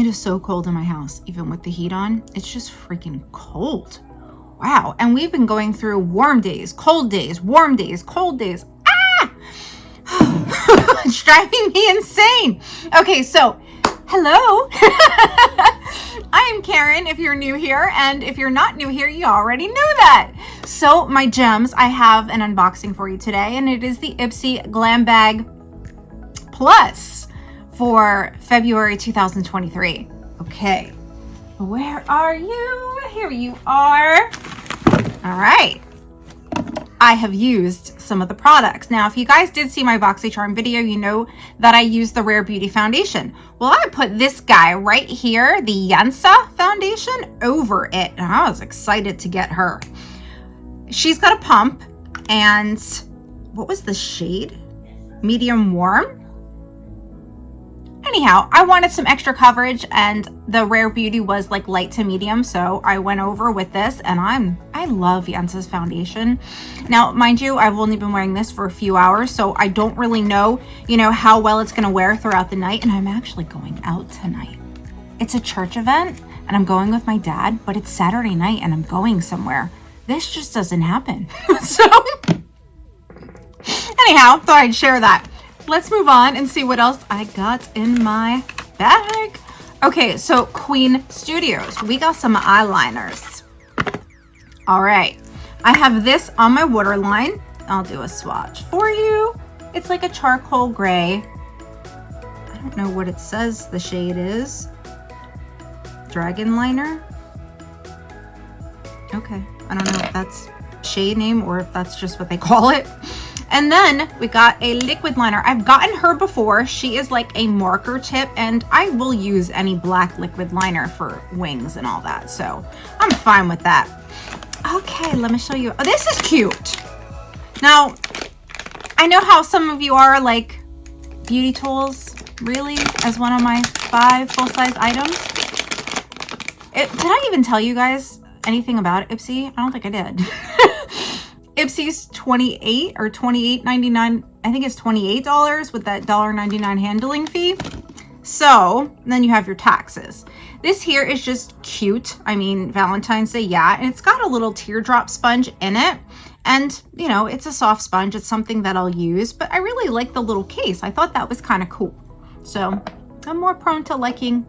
It is so cold in my house, even with the heat on. It's just freaking cold. Wow. And we've been going through warm days, cold days, warm days, cold days. Ah! It's driving me insane. Okay, so hello. I am Karen if you're new here, and if you're not new here, you already knew that. So my gems, I have an unboxing for you today, and it is the Ipsy Glam Bag Plus for February 2023. Okay, where are you? Here you are. All right. I have used some of the products. Now, if you guys did see my Boxycharm video, you know that I used the Rare Beauty foundation. Well, I put this guy right here, the Yensa foundation, over it, and I was excited to get her. She's got a pump, and what was the shade? Medium warm? Anyhow, I wanted some extra coverage, and the Rare Beauty was like light to medium, so I went over with this, and I love Yensa's foundation. Now, mind you, I've only been wearing this for a few hours, so I don't really know, how well it's going to wear throughout the night, and I'm actually going out tonight. It's a church event, and I'm going with my dad, but it's Saturday night, and I'm going somewhere. This just doesn't happen. So, anyhow, thought I'd share that. Let's move on and see what else I got in my bag. Okay, so Queen Studios. We got some eyeliners. All right. I have this on my waterline. I'll do a swatch for you. It's like a charcoal gray. I don't know what it says the shade is. Dragon liner. Okay. I don't know if that's shade name or if that's just what they call it. And then we got a liquid liner. I've gotten her before. She is like a marker tip, and I will use any black liquid liner for wings and all that. So I'm fine with that. Okay, let me show you. Oh, this is cute. Now, I know how some of you are like beauty tools, really, as one of my 5 full-size items. Did I even tell you guys anything about Ipsy? I don't think I did. Ipsy's $28 or $28.99. I think it's $28 with that $1.99 handling fee. So then you have your taxes. This here is just cute. I mean, Valentine's Day, yeah. And it's got a little teardrop sponge in it. And, it's a soft sponge. It's something that I'll use. But I really like the little case. I thought that was kind of cool. So I'm more prone to liking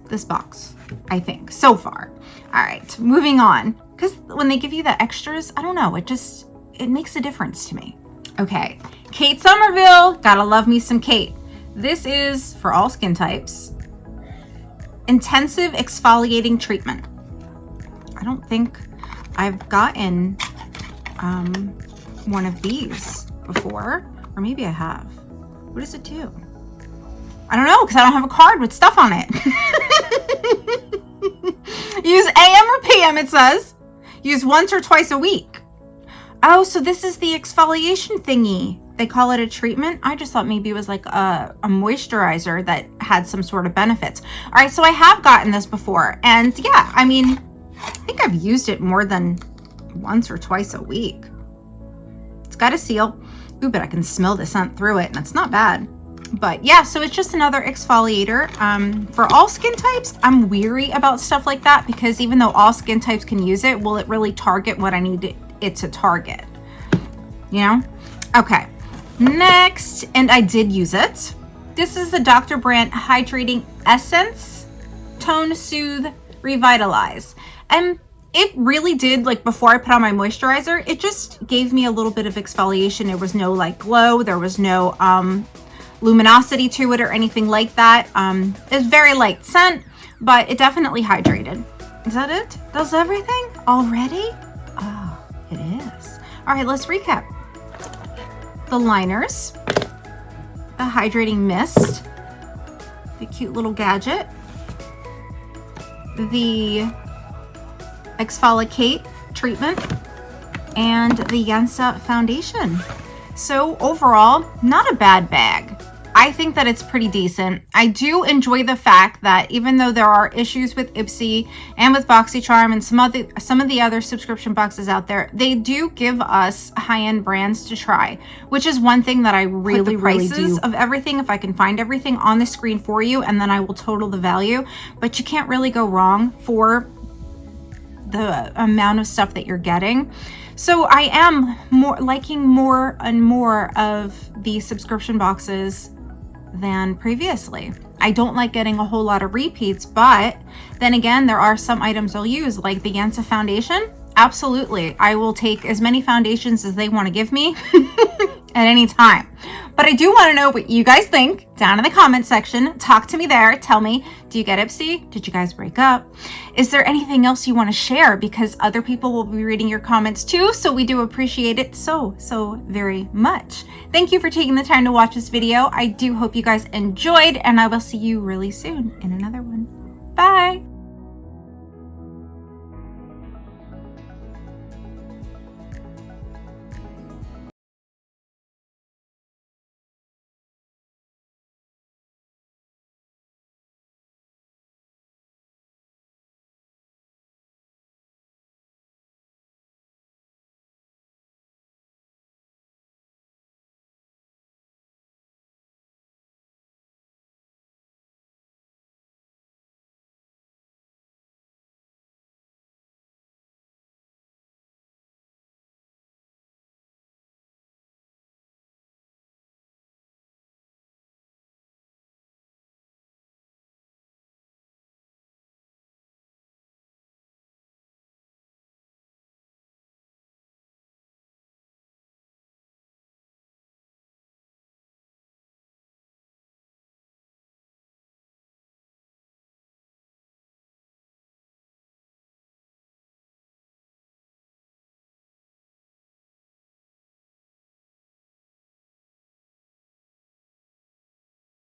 this box, I think, so far. All right, moving on. Because when they give you the extras, I don't know, it makes a difference to me. Okay, Kate Somerville, gotta love me some Kate. This is, for all skin types, intensive exfoliating treatment. I don't think I've gotten one of these before, or maybe I have. What does it do? I don't know, because I don't have a card with stuff on it. Use AM or PM, it says. Use once or twice a week. Oh, so this is the exfoliation thingy. They call it a treatment. I just thought maybe it was like a moisturizer that had some sort of benefits. All right, so I have gotten this before. And yeah, I mean, I think I've used it more than once or twice a week. It's got a seal. Ooh, but I can smell the scent through it, and it's not bad. But yeah, so it's just another exfoliator. For all skin types, I'm weary about stuff like that because even though all skin types can use it, will it really target what I need it to target? Okay, next, and I did use it. This is the Dr. Brandt Hydrating Essence Tone Soothe Revitalize. And it really did, like before I put on my moisturizer, it just gave me a little bit of exfoliation. There was no like glow. There was no luminosity to it or anything like that. It's very light scent, but it definitely hydrated. Is that it? Does everything already? Oh, it is. All right, let's recap. The liners, the hydrating mist, the cute little gadget, the exfoliate treatment, and the Yensa foundation. So overall, not a bad bag. I think that it's pretty decent. I do enjoy the fact that even though there are issues with Ipsy and with Boxycharm and some of the other subscription boxes out there, they do give us high-end brands to try, which is one thing that I really do. Of everything, if I can find everything on the screen for you, and then I will total the value. But you can't really go wrong for the amount of stuff that you're getting. So I am liking more and more of the subscription boxes than previously. I don't like getting a whole lot of repeats, but then again, there are some items I'll use, like the Yansa foundation. Absolutely, I will take as many foundations as they want to give me at any time. But I do want to know what you guys think down in the comment section. Talk to me there. Tell me, do you get Ipsy? Did you guys break up? Is there anything else you want to share? Because other people will be reading your comments too, so we do appreciate it so very much. Thank you for taking the time to watch this video. I do hope you guys enjoyed, and I will see you really soon in another one. Bye!